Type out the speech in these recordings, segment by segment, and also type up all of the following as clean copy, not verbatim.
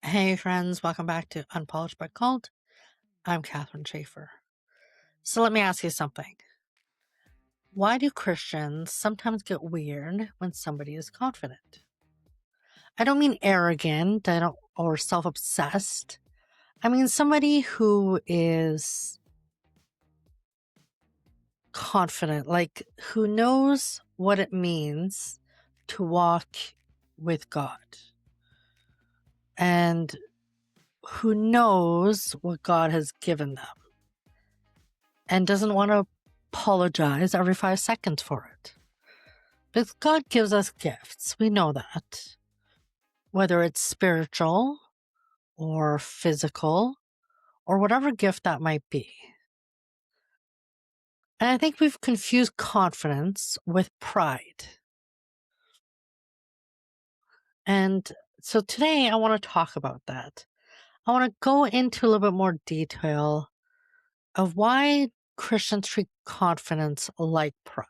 Hey friends, welcome back to Unpolished but Called. I'm Catherine Schaefer. So let me ask you something. Why do Christians sometimes get weird when somebody is confident? I don't mean arrogant, or self-obsessed. I mean somebody who is confident, like who knows what it means to walk with God and who knows what God has given them and doesn't want to apologize every 5 seconds for it. Because God gives us gifts. We know that. Whether it's spiritual or physical or whatever gift that might be. And I think we've confused confidence with pride. And so today I want to talk about that. I want to go into a little bit more detail of why Christians treat confidence like pride.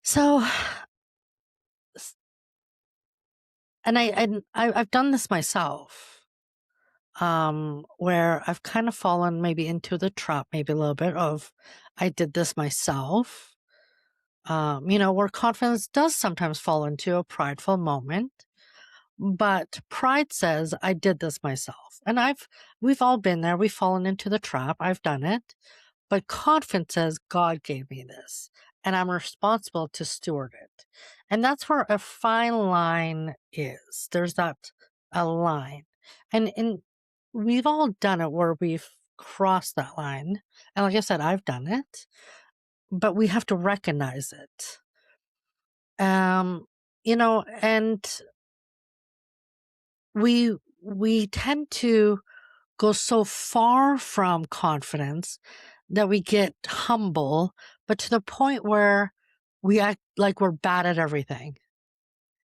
So, and I've done this myself, where I've kind of fallen maybe into the trap, maybe a little bit of, I did this myself. Where confidence does sometimes fall into a prideful moment, but pride says, I did this myself. And we've all been there. We've fallen into the trap. I've done it. But confidence says, God gave me this and I'm responsible to steward it. And that's where a fine line is. There's a line. And we've all done it where we've crossed that line. And like I said, I've done it, but we have to recognize it. And we tend to go so far from confidence that we get humble, but to the point where we act like we're bad at everything.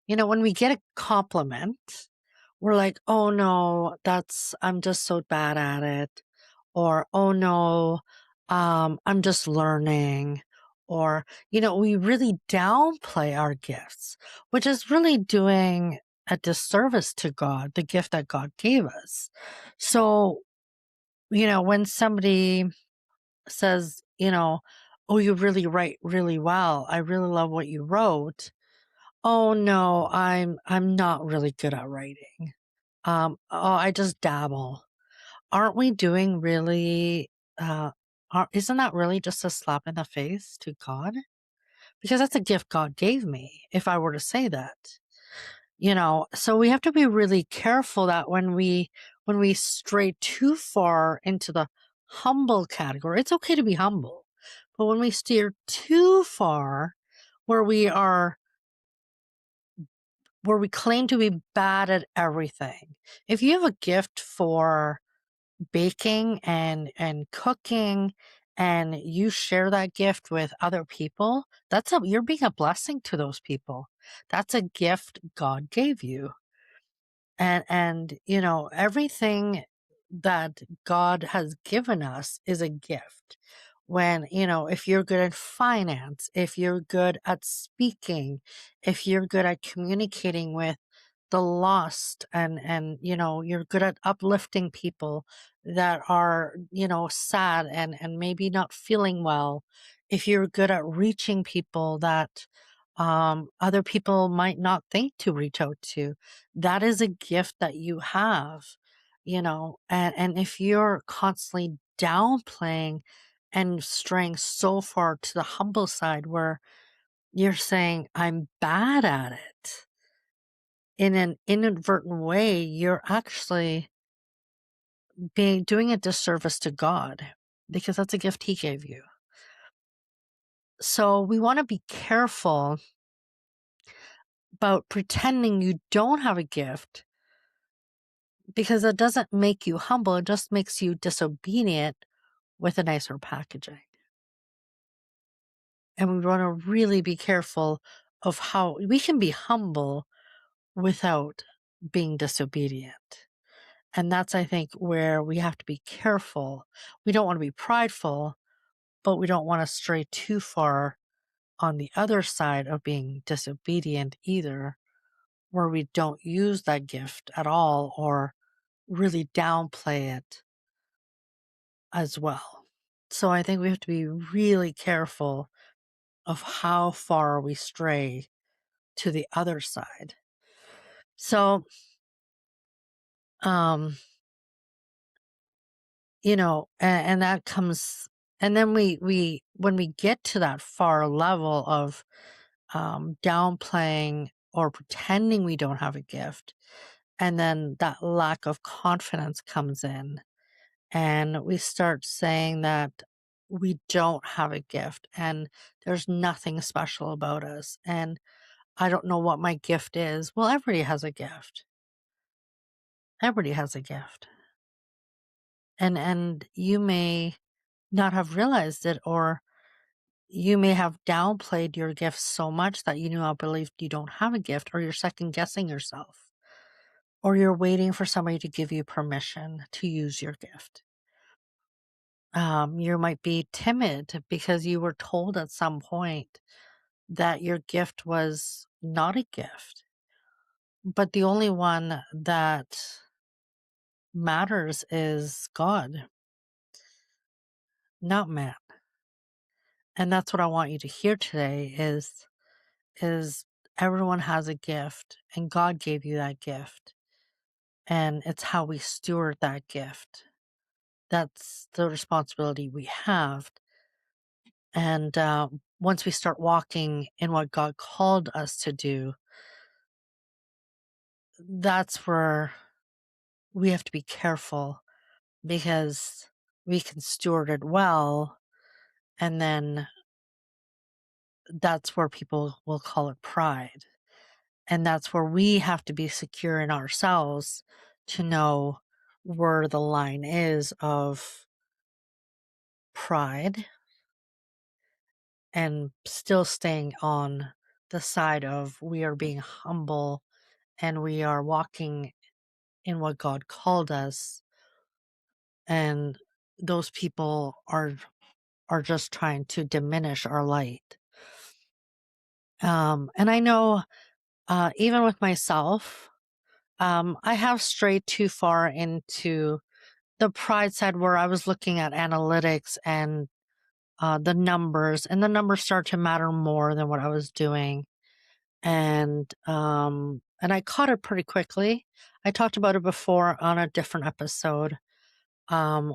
When we get a compliment, we're like, oh no, I'm just so bad at it. Or, oh no, I'm just learning. Or, we really downplay our gifts, which is really doing a disservice to God, the gift that God gave us. So, when somebody says, oh, you really write really well. I really love what you wrote. Oh no, I'm not really good at writing. Oh, I just dabble. Aren't we doing really isn't that really just a slap in the face to God? Because that's a gift God gave me, if I were to say that. So we have to be really careful that when we stray too far into the humble category, it's okay to be humble. But when we steer too far where we claim to be bad at everything. If you have a gift for baking and cooking and you share that gift with other people, you're being a blessing to those people. That's a gift God gave you. And everything that God has given us is a gift. When, if you're good at finance, if you're good at speaking, if you're good at communicating with the lost, and you're good at uplifting people that are, sad and maybe not feeling well, if you're good at reaching people that other people might not think to reach out to, that is a gift that you have, and if you're constantly downplaying and straying so far to the humble side where you're saying, I'm bad at it, in an inadvertent way, you're actually doing a disservice to God, because that's a gift He gave you. So we want to be careful about pretending you don't have a gift, because it doesn't make you humble. It just makes you disobedient with a nicer packaging. And we want to really be careful of how we can be humble without being disobedient. And that's, I think, where we have to be careful. We don't want to be prideful, but we don't want to stray too far on the other side of being disobedient either, where we don't use that gift at all or really downplay it as well. So I think we have to be really careful of how far we stray to the other side. So, um, and that comes, and then when we get to that far level of downplaying or pretending we don't have a gift, and then that lack of confidence comes in, and we start saying that we don't have a gift and there's nothing special about us. And I don't know what my gift is. Well, everybody has a gift. Everybody has a gift. And you may not have realized it, or you may have downplayed your gift so much that you now believe you don't have a gift, or you're second guessing yourself, or you're waiting for somebody to give you permission to use your gift. You might be timid because you were told at some point that your gift was not a gift. But the only one that matters is God, not man. And that's what I want you to hear today is everyone has a gift and God gave you that gift. And it's how we steward that gift. That's the responsibility we have. And once we start walking in what God called us to do, that's where we have to be careful, because we can steward it well, and then that's where people will call it pride. And that's where we have to be secure in ourselves to know where the line is of pride and still staying on the side of we are being humble and we are walking in what God called us, and those people are just trying to diminish our light. And I know, even with myself, I have strayed too far into the pride side, where I was looking at analytics and the numbers, and the numbers start to matter more than what I was doing. And I caught it pretty quickly. I talked about it before on a different episode,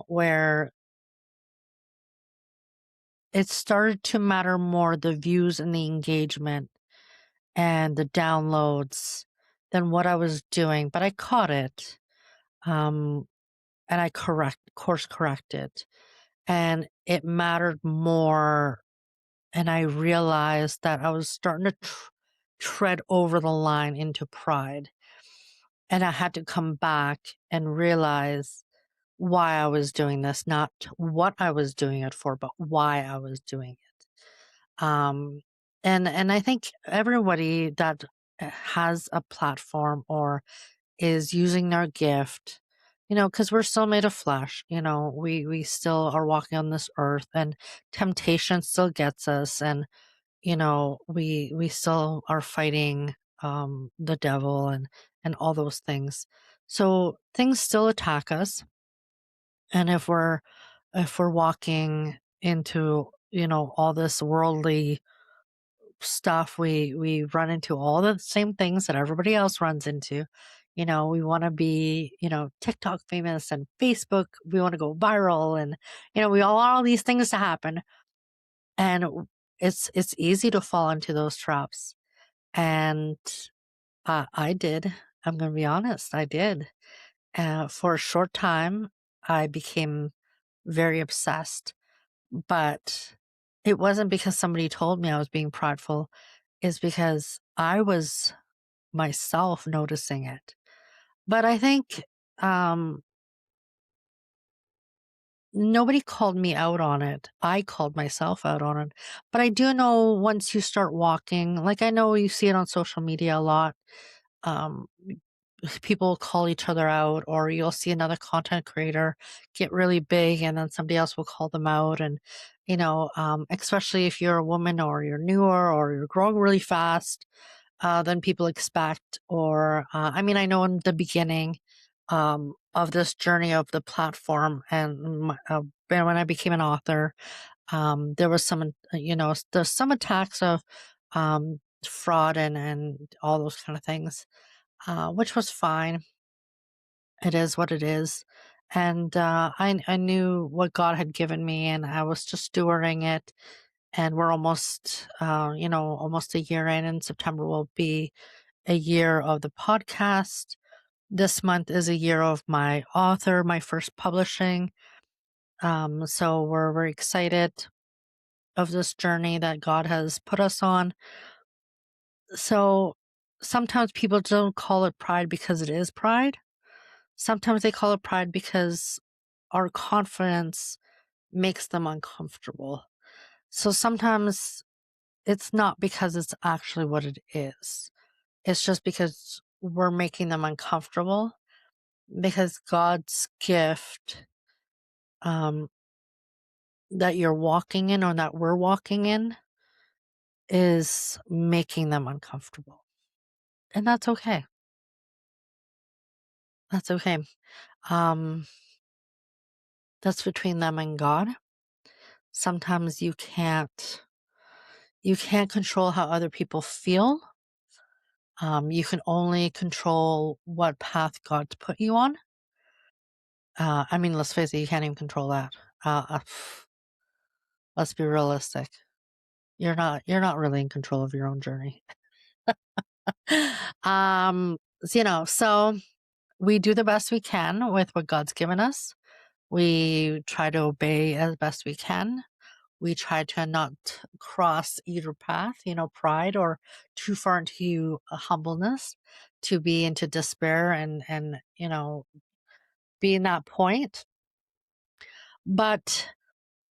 where it started to matter more, the views and the engagement and the downloads, than what I was doing. But I caught it, and I course corrected, and it mattered more. And I realized that I was starting to tread over the line into pride, and I had to come back and realize why I was doing this, not what I was doing it for, but why I was doing it. And I think everybody that has a platform or is using their gift, because we're still made of flesh, we still are walking on this earth, and temptation still gets us, and we still are fighting the devil and all those things. So things still attack us, and if we're walking into all this worldly stuff, we run into all the same things that everybody else runs into. We want to be TikTok famous, and Facebook, we want to go viral, and we all want all these things to happen, and it's easy to fall into those traps. And I did. I'm going to be honest, I did. For a short time I became very obsessed, but it wasn't because somebody told me I was being prideful. It's because I was myself noticing it. But I think um, nobody called me out on it. I called myself out on it. But I do know, once you start walking, like, I know you see it on social media a lot. Um, People call each other out, or you'll see another content creator get really big and then somebody else will call them out. And especially if you're a woman or you're newer or you're growing really fast than people expect. Or, I know in the beginning of this journey of the platform and when I became an author, there was there's some attacks of fraud and all those kind of things, which was fine. It is what it is. And I knew what God had given me, and I was just stewarding it. And we're almost, almost a year in September will be a year of the podcast. This month is a year of my author, my first publishing. So we're very excited of this journey that God has put us on. So sometimes people don't call it pride because it is pride. Sometimes they call it pride because our confidence makes them uncomfortable. So sometimes it's not because it's actually what it is. It's just because we're making them uncomfortable, because God's gift um, that you're walking in or that we're walking in is making them uncomfortable. And that's okay. That's okay. Um, that's between them and God. Sometimes you can't control how other people feel. You can only control what path God's put you on. Let's face it, you can't even control that. Let's be realistic. You're not really in control of your own journey. um, so we do the best we can with what God's given us. We try to obey as best we can. We try to not cross either path, pride or too far into humbleness, to be into despair and be in that point. But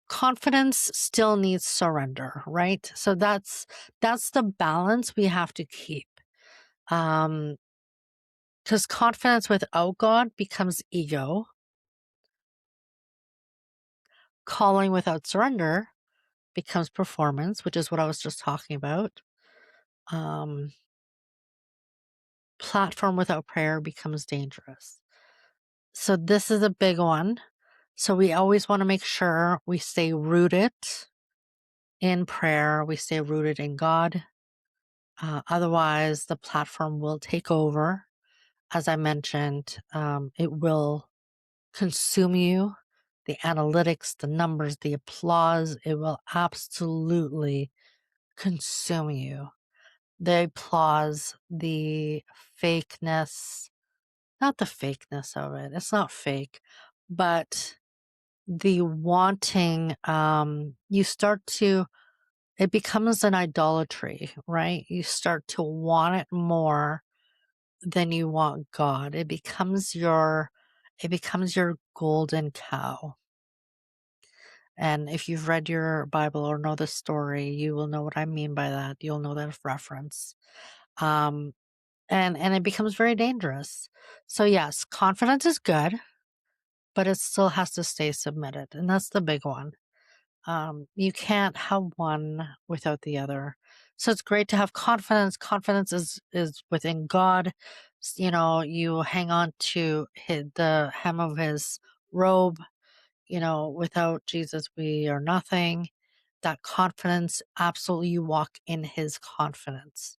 confidence still needs surrender, right? So that's the balance we have to keep. Because confidence without God becomes ego. Calling without surrender becomes performance, which is what I was just talking about. Platform without prayer becomes dangerous. So this is a big one. So we always want to make sure we stay rooted in prayer. We stay rooted in God. Otherwise, the platform will take over. As I mentioned, it will consume you. The analytics, the numbers, the applause, it will absolutely consume you. The applause, the fakeness, not the fakeness of it, it's not fake, but the wanting, it becomes an idolatry, right? You start to want it more than you want God. It becomes your golden cow. And if you've read your Bible or know the story, you will know what I mean by that. You'll know that reference. Um, and it becomes very dangerous. So yes, confidence is good, but it still has to stay submitted, and that's the big one. You can't have one without the other. So it's great to have confidence. Confidence is within God. You hang on to the hem of His robe. Without Jesus, we are nothing. That confidence, absolutely, you walk in His confidence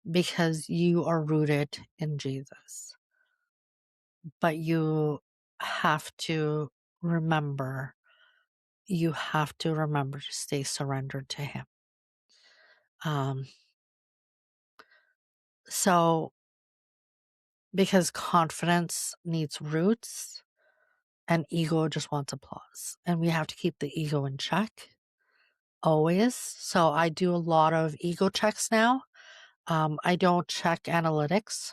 because you are rooted in Jesus. But remember, you have to remember to stay surrendered to Him. So, because confidence needs roots and ego just wants applause, and we have to keep the ego in check always. So I do a lot of ego checks now. I don't check analytics.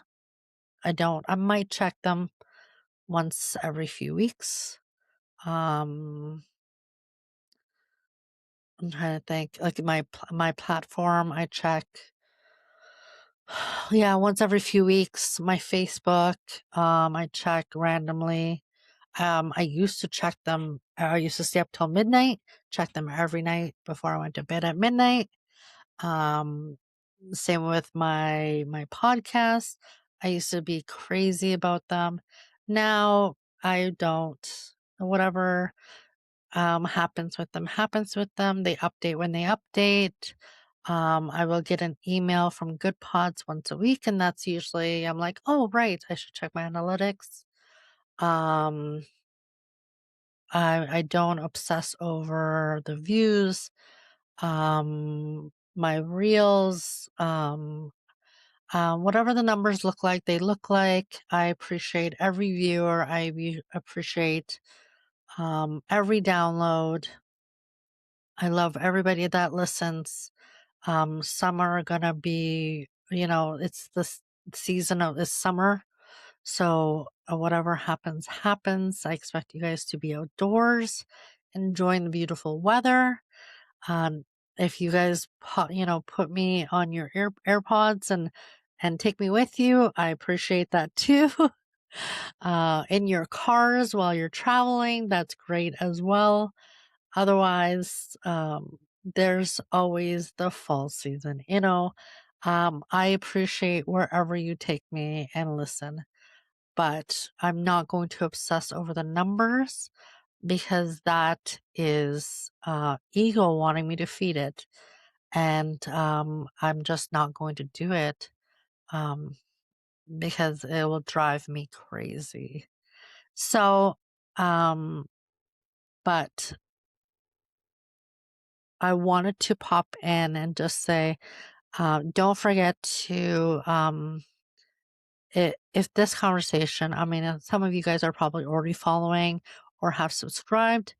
I might check them once every few weeks. I'm trying to think, like my platform, I check, yeah, once every few weeks. My Facebook, I check randomly. I used to check them I used to stay up till midnight, check them every night before I went to bed at midnight. Um, Same with my podcast. I used to be crazy about them. Now I don't. Whatever happens with them happens with them. They update when they update. I will get an email from Good Pods once a week, and that's usually I'm like, oh right, I should check my analytics. Um, I don't obsess over the views. My reels, whatever the numbers look like, they look like. I appreciate every viewer. Appreciate every download. I love everybody that listens. Some are gonna be, it's the season of this summer. So whatever happens, happens. I expect you guys to be outdoors, enjoying the beautiful weather. Um, if you guys, put me on your AirPods and take me with you, I appreciate that too. In your cars while you're traveling, that's great as well. Otherwise, there's always the fall season. I appreciate wherever you take me and listen, but I'm not going to obsess over the numbers because that is ego wanting me to feed it. And I'm just not going to do it um, because it will drive me crazy. So, um, but I wanted to pop in and just say, don't forget to, if this conversation, I mean, some of you guys are probably already following or have subscribed,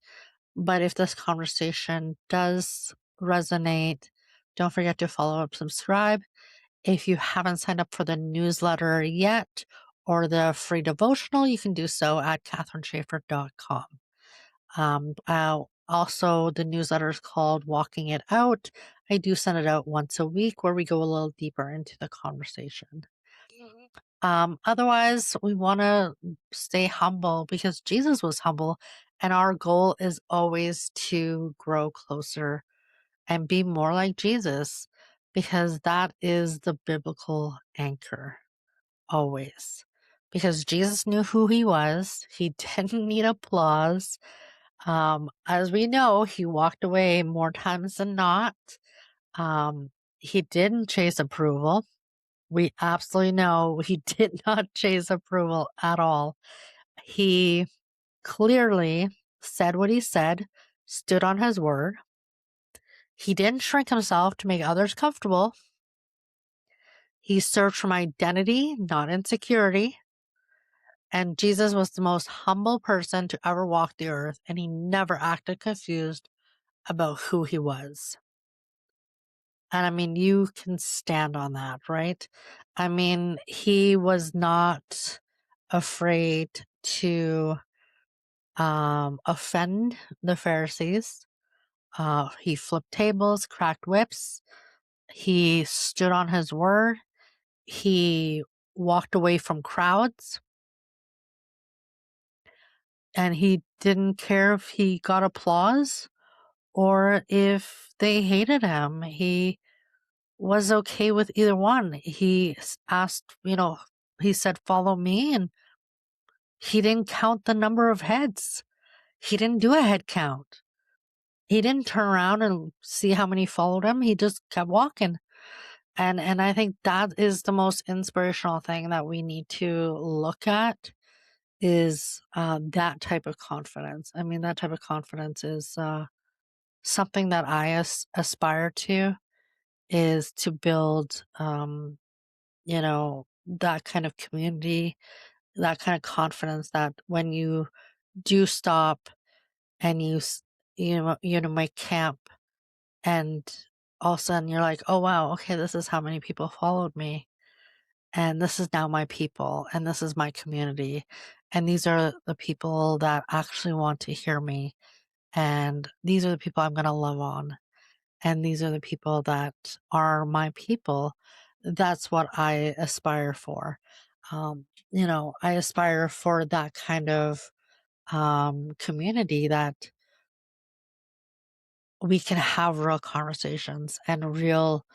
but if this conversation does resonate, don't forget to follow up, subscribe. If you haven't signed up for the newsletter yet or the free devotional, you can do so at catherineschaefer.com. Also, the newsletter is called Walking It Out. I do send it out once a week where we go a little deeper into the conversation. Otherwise, we want to stay humble because Jesus was humble, and our goal is always to grow closer and be more like Jesus because that is the biblical anchor always. Because Jesus knew who he was, he didn't need applause. As we know, he walked away more times than not. Um, he didn't chase approval. We absolutely know he did not chase approval at all. He clearly said what he said, stood on his word. He didn't shrink himself to make others comfortable. He served from identity, not insecurity. And Jesus was the most humble person to ever walk the earth, and he never acted confused about who he was. And I mean, you can stand on that, right? I mean, he was not afraid to offend the Pharisees. He flipped tables, cracked whips. He stood on his word. He walked away from crowds. And he didn't care if he got applause or if they hated him. He was okay with either one. He asked, he said, follow me. And he didn't count the number of heads. He didn't do a head count. He didn't turn around and see how many followed him. He just kept walking. And I think that is the most inspirational thing that we need to look at is that type of confidence. I mean, that type of confidence is something that I aspire to is to build, that kind of community, that kind of confidence that when you do stop and make camp and all of a sudden you're like, oh wow, okay, this is how many people followed me. And this is now my people and this is my community. And these are the people that actually want to hear me. And these are the people I'm going to love on. And these are the people that are my people. That's what I aspire for. I aspire for that kind of community that we can have real conversations and real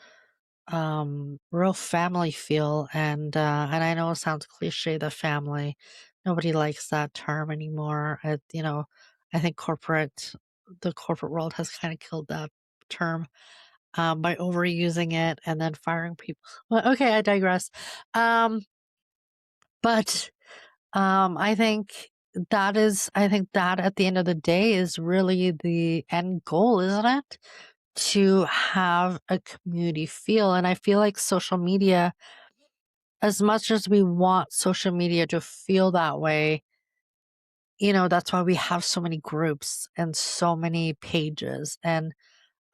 family feel. And I know it sounds cliche, the family. Nobody likes that term anymore. I think the corporate world has kind of killed that term by overusing it and then firing people. Well, okay, I digress. But I think that at the end of the day is really the end goal, isn't it? To have a community feel. And I feel like social media, as much as we want social media to feel that way, that's why we have so many groups and so many pages.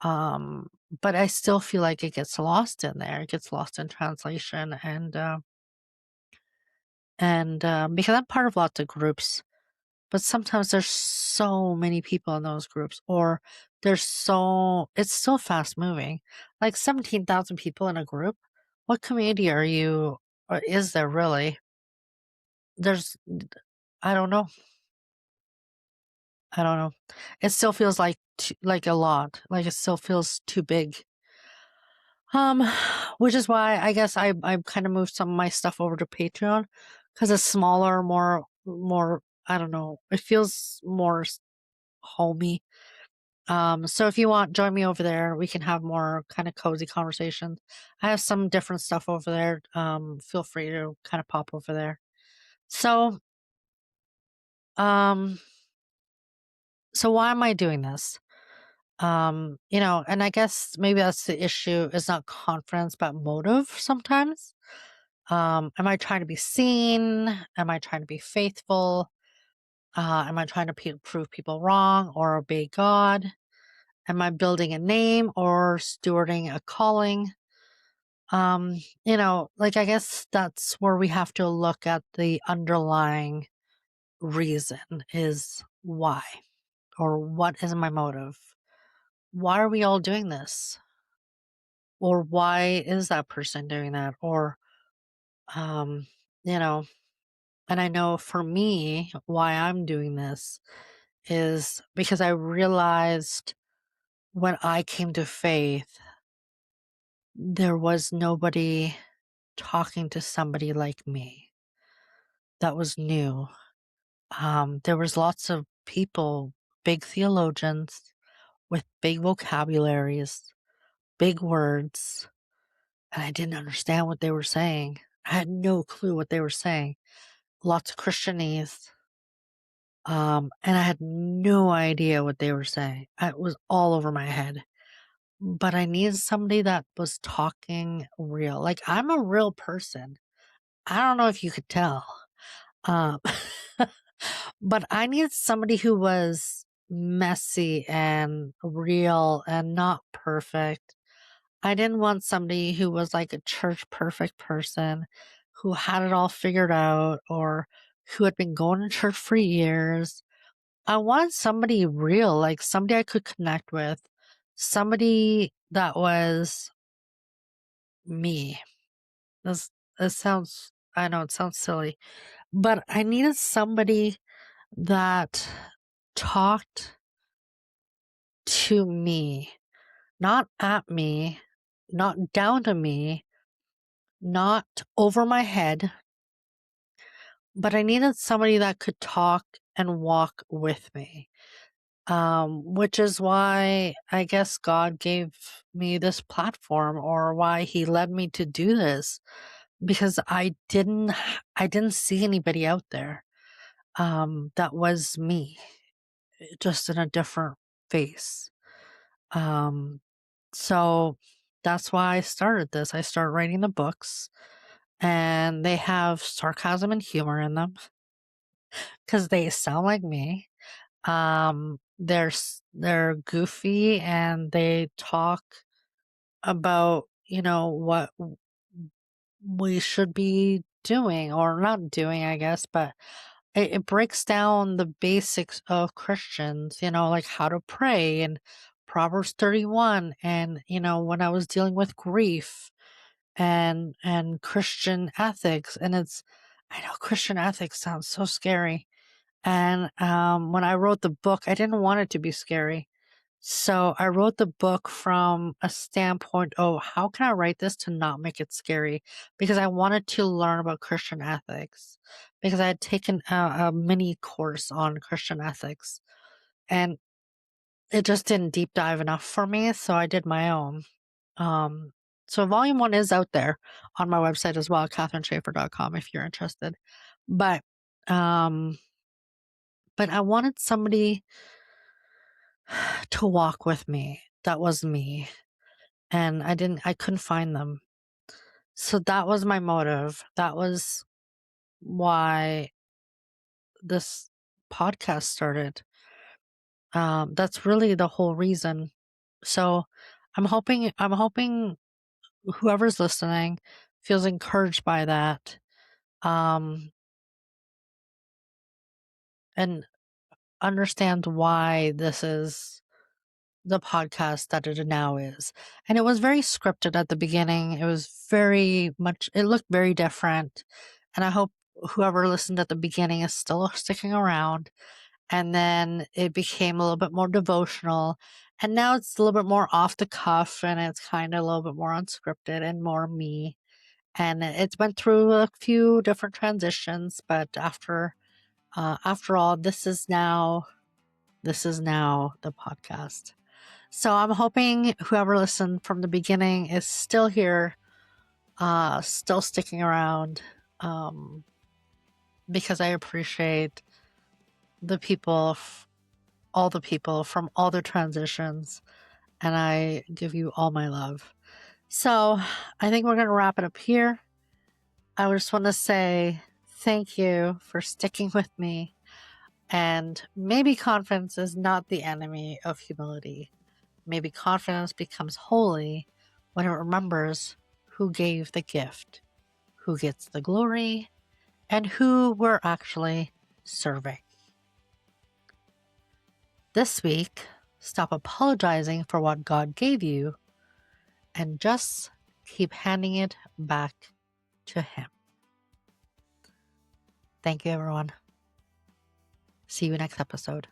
Um, but I still feel like it gets lost in there. It gets lost in translation. And because I'm part of lots of groups, but sometimes there's so many people in those groups, or it's so fast moving. Like 17,000 people in a group. What community are you, or is there really? There's, I don't know. I don't know. It still feels like a lot. Like it still feels too big. Um, which is why I guess I kind of moved some of my stuff over to Patreon because it's smaller, more. I don't know. It feels more homey. So if you want, join me over there. We can have more kind of cozy conversations. I have some different stuff over there. Feel free to kind of pop over there. So, um, so why am I doing this? And I guess maybe that's the issue is not confidence, but motive sometimes. Am I trying to be seen? Am I trying to be faithful? Am I trying to prove people wrong or obey God? Am I building a name or stewarding a calling? Like I guess that's where we have to look at the underlying reason is why or what is my motive? Why are we all doing this? Or why is that person doing that? Or, um, you know, and I know for me, why I'm doing this is because I realized when I came to faith, there was nobody talking to somebody like me that was new. There was lots of people, big theologians with big vocabularies, big words, and I didn't understand what they were saying. I had no clue what they were saying. Lots of Christianese. And I had no idea what they were saying. It was all over my head. But I needed somebody that was talking real. Like I'm a real person. I don't know if you could tell. Um, but I needed somebody who was messy and real and not perfect. I didn't want somebody who was like a church perfect person who had it all figured out or who had been going to church for years. I wanted somebody real, like somebody I could connect with, somebody that was me. This, I know it sounds silly, but I needed somebody that talked to me, not at me, not down to me, not over my head, but I needed somebody that could talk and walk with me. Which is why I guess God gave me this platform or why he led me to do this because I didn't see anybody out there, that was me, just in a different face. Um, so that's why I started this. I started writing the books and they have sarcasm and humor in them because they sound like me. They're goofy and they talk about, what we should be doing or not doing, I guess, but it breaks down the basics of Christians, like how to pray and Proverbs 31 and, when I was dealing with grief and Christian ethics and I know Christian ethics sounds so scary. And when I wrote the book, I didn't want it to be scary. So I wrote the book from a standpoint, oh, how can I write this to not make it scary? Because I wanted to learn about Christian ethics. Because I had taken a mini course on Christian ethics. And it just didn't deep dive enough for me, so I did my own. So volume 1 is out there on my website as well, katherineschaefer.com, if you're interested. But I wanted somebody to walk with me. That was me. And I couldn't find them. So that was my motive. That was why this podcast started. That's really the whole reason. So I'm hoping whoever's listening feels encouraged by that. And understands why this is the podcast that it now is. And it was very scripted at the beginning. It was it looked very different. And I hope whoever listened at the beginning is still sticking around. And then it became a little bit more devotional. And now it's a little bit more off the cuff and it's kind of a little bit more unscripted and more me. And it's went through a few different transitions, but after all, this is now the podcast. So I'm hoping whoever listened from the beginning is still here, still sticking around, because I appreciate all the people from all the transitions, and I give you all my love. So I think we're going to wrap it up here. I just want to say thank you for sticking with me. And maybe confidence is not the enemy of humility. Maybe confidence becomes holy when it remembers who gave the gift, who gets the glory, and who we're actually serving. This week, stop apologizing for what God gave you and just keep handing it back to Him. Thank you, everyone. See you next episode.